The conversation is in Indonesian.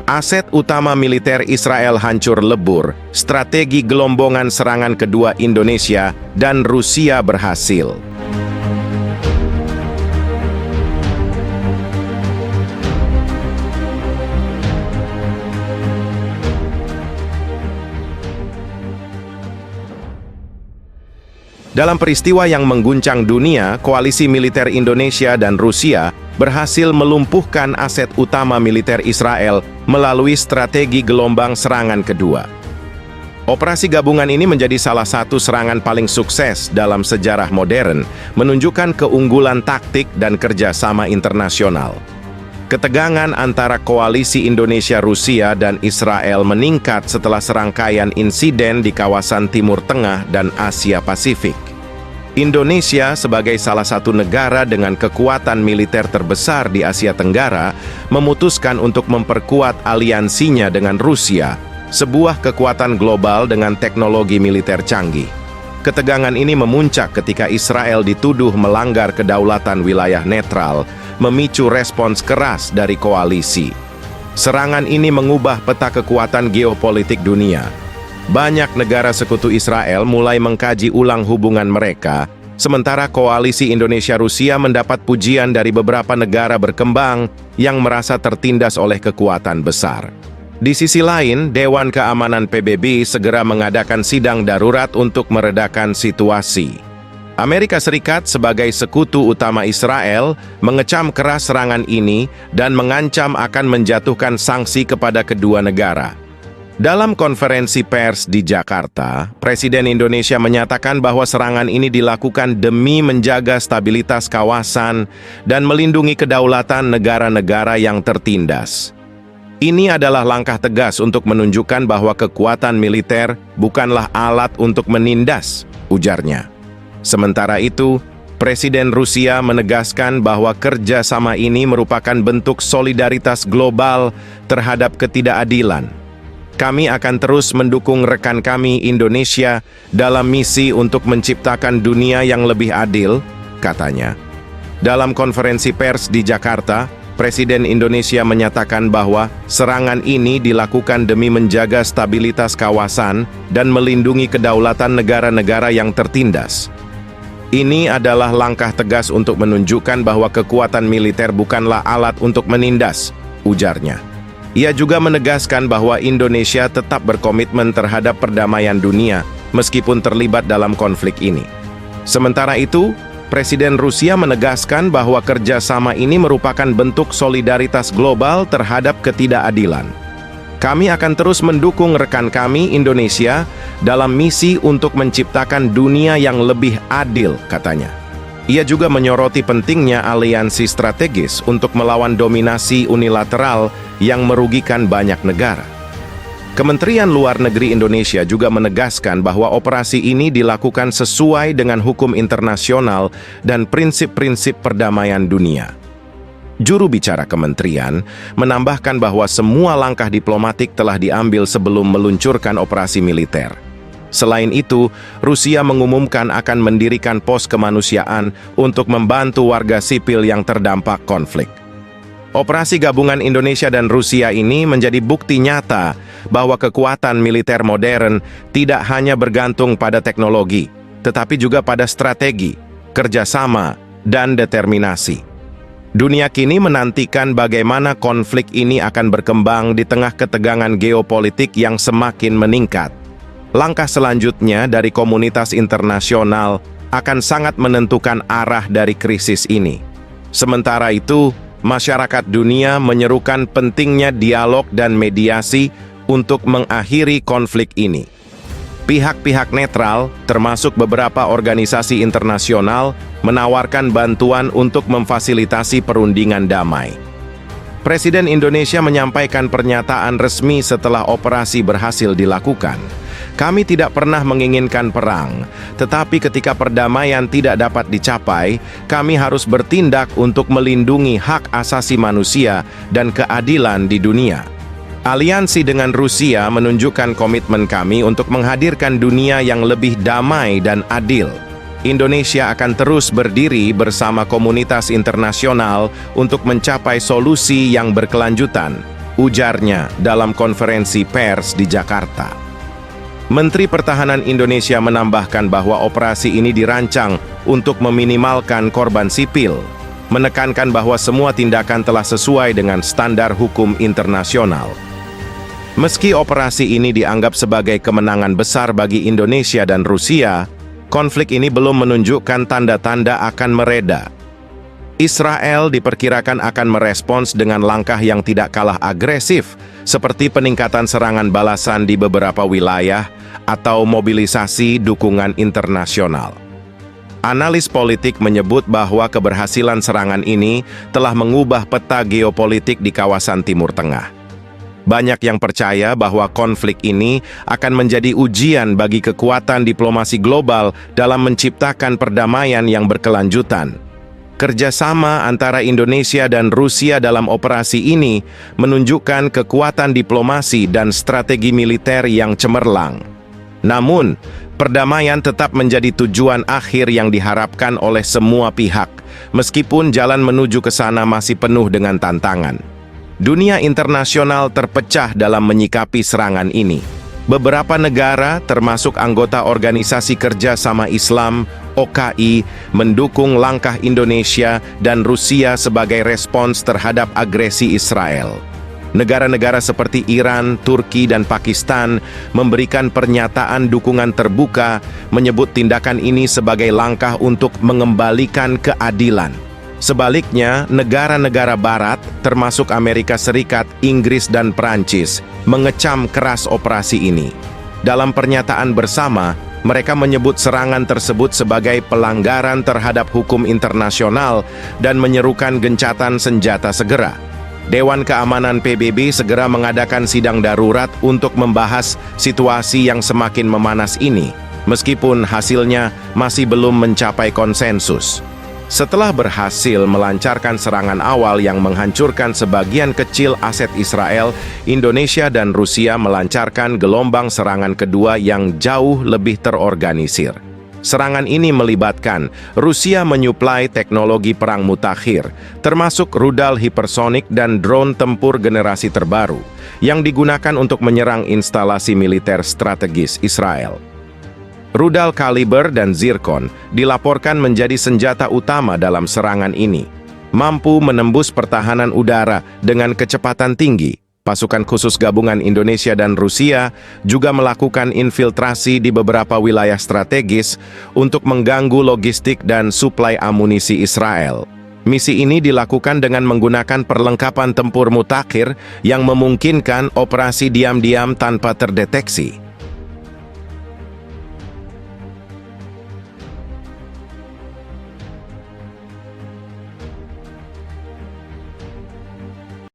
Aset utama militer Israel hancur lebur, strategi gelombongan serangan kedua Indonesia dan Rusia berhasil. Dalam peristiwa yang mengguncang dunia, koalisi militer Indonesia dan Rusia berhasil melumpuhkan aset utama militer Israel melalui strategi gelombang serangan kedua. Operasi gabungan ini menjadi salah satu serangan paling sukses dalam sejarah modern, menunjukkan keunggulan taktik dan kerjasama internasional. Ketegangan antara koalisi Indonesia-Rusia dan Israel meningkat setelah serangkaian insiden di kawasan Timur Tengah dan Asia Pasifik. Indonesia sebagai salah satu negara dengan kekuatan militer terbesar di Asia Tenggara memutuskan untuk memperkuat aliansinya dengan Rusia, sebuah kekuatan global dengan teknologi militer canggih. Ketegangan ini memuncak ketika Israel dituduh melanggar kedaulatan wilayah netral, memicu respons keras dari koalisi. Serangan ini mengubah peta kekuatan geopolitik dunia. Banyak negara sekutu Israel mulai mengkaji ulang hubungan mereka, sementara koalisi Indonesia-Rusia mendapat pujian dari beberapa negara berkembang yang merasa tertindas oleh kekuatan besar. Di sisi lain, Dewan Keamanan PBB segera mengadakan sidang darurat untuk meredakan situasi. Amerika Serikat sebagai sekutu utama Israel mengecam keras serangan ini dan mengancam akan menjatuhkan sanksi kepada kedua negara. Dalam konferensi pers di Jakarta, Presiden Indonesia menyatakan bahwa serangan ini dilakukan demi menjaga stabilitas kawasan dan melindungi kedaulatan negara-negara yang tertindas. Ini adalah langkah tegas untuk menunjukkan bahwa kekuatan militer bukanlah alat untuk menindas, ujarnya. Sementara itu, Presiden Rusia menegaskan bahwa kerjasama ini merupakan bentuk solidaritas global terhadap ketidakadilan. Kami akan terus mendukung rekan kami Indonesia dalam misi untuk menciptakan dunia yang lebih adil, katanya. Dalam konferensi pers di Jakarta, Presiden Indonesia menyatakan bahwa serangan ini dilakukan demi menjaga stabilitas kawasan dan melindungi kedaulatan negara-negara yang tertindas. Ini adalah langkah tegas untuk menunjukkan bahwa kekuatan militer bukanlah alat untuk menindas, ujarnya. Ia juga menegaskan bahwa Indonesia tetap berkomitmen terhadap perdamaian dunia meskipun terlibat dalam konflik ini. Sementara itu, Presiden Rusia menegaskan bahwa kerjasama ini merupakan bentuk solidaritas global terhadap ketidakadilan. Kami akan terus mendukung rekan kami Indonesia dalam misi untuk menciptakan dunia yang lebih adil, katanya. Ia juga menyoroti pentingnya aliansi strategis untuk melawan dominasi unilateral yang merugikan banyak negara. Kementerian Luar Negeri Indonesia juga menegaskan bahwa operasi ini dilakukan sesuai dengan hukum internasional dan prinsip-prinsip perdamaian dunia. Juru bicara kementerian menambahkan bahwa semua langkah diplomatik telah diambil sebelum meluncurkan operasi militer. Selain itu, Rusia mengumumkan akan mendirikan pos kemanusiaan untuk membantu warga sipil yang terdampak konflik. Operasi gabungan Indonesia dan Rusia ini menjadi bukti nyata bahwa kekuatan militer modern tidak hanya bergantung pada teknologi, tetapi juga pada strategi, kerjasama, dan determinasi. Dunia kini menantikan bagaimana konflik ini akan berkembang di tengah ketegangan geopolitik yang semakin meningkat. Langkah selanjutnya dari komunitas internasional akan sangat menentukan arah dari krisis ini. Sementara itu, masyarakat dunia menyerukan pentingnya dialog dan mediasi untuk mengakhiri konflik ini. Pihak-pihak netral, termasuk beberapa organisasi internasional, menawarkan bantuan untuk memfasilitasi perundingan damai. Presiden Indonesia menyampaikan pernyataan resmi setelah operasi berhasil dilakukan. Kami tidak pernah menginginkan perang, tetapi ketika perdamaian tidak dapat dicapai, kami harus bertindak untuk melindungi hak asasi manusia dan keadilan di dunia. Aliansi dengan Rusia menunjukkan komitmen kami untuk menghadirkan dunia yang lebih damai dan adil. Indonesia akan terus berdiri bersama komunitas internasional untuk mencapai solusi yang berkelanjutan, ujarnya dalam konferensi pers di Jakarta. Menteri Pertahanan Indonesia menambahkan bahwa operasi ini dirancang untuk meminimalkan korban sipil, menekankan bahwa semua tindakan telah sesuai dengan standar hukum internasional. Meski operasi ini dianggap sebagai kemenangan besar bagi Indonesia dan Rusia, konflik ini belum menunjukkan tanda-tanda akan mereda. Israel diperkirakan akan merespons dengan langkah yang tidak kalah agresif, seperti peningkatan serangan balasan di beberapa wilayah atau mobilisasi dukungan internasional. Analis politik menyebut bahwa keberhasilan serangan ini telah mengubah peta geopolitik di kawasan Timur Tengah. Banyak yang percaya bahwa konflik ini akan menjadi ujian bagi kekuatan diplomasi global dalam menciptakan perdamaian yang berkelanjutan. Kerjasama antara Indonesia dan Rusia dalam operasi ini menunjukkan kekuatan diplomasi dan strategi militer yang cemerlang. Namun, perdamaian tetap menjadi tujuan akhir yang diharapkan oleh semua pihak, meskipun jalan menuju ke sana masih penuh dengan tantangan. Dunia internasional terpecah dalam menyikapi serangan ini. Beberapa negara, termasuk anggota Organisasi Kerja Sama Islam, OKI, mendukung langkah Indonesia dan Rusia sebagai respons terhadap agresi Israel. Negara-negara seperti Iran, Turki, dan Pakistan memberikan pernyataan dukungan terbuka, menyebut tindakan ini sebagai langkah untuk mengembalikan keadilan. Sebaliknya, negara-negara Barat, termasuk Amerika Serikat, Inggris, dan Prancis, mengecam keras operasi ini. Dalam pernyataan bersama, mereka menyebut serangan tersebut sebagai pelanggaran terhadap hukum internasional dan menyerukan gencatan senjata segera. Dewan Keamanan PBB segera mengadakan sidang darurat untuk membahas situasi yang semakin memanas ini, meskipun hasilnya masih belum mencapai konsensus. Setelah berhasil melancarkan serangan awal yang menghancurkan sebagian kecil aset Israel, Indonesia dan Rusia melancarkan gelombang serangan kedua yang jauh lebih terorganisir. Serangan ini melibatkan Rusia menyuplai teknologi perang mutakhir, termasuk rudal hipersonik dan drone tempur generasi terbaru, yang digunakan untuk menyerang instalasi militer strategis Israel. Rudal kaliber dan zirkon dilaporkan menjadi senjata utama dalam serangan ini, mampu menembus pertahanan udara dengan kecepatan tinggi. Pasukan khusus gabungan Indonesia dan Rusia juga melakukan infiltrasi di beberapa wilayah strategis untuk mengganggu logistik dan suplai amunisi Israel. Misi ini dilakukan dengan menggunakan perlengkapan tempur mutakhir yang memungkinkan operasi diam-diam tanpa terdeteksi.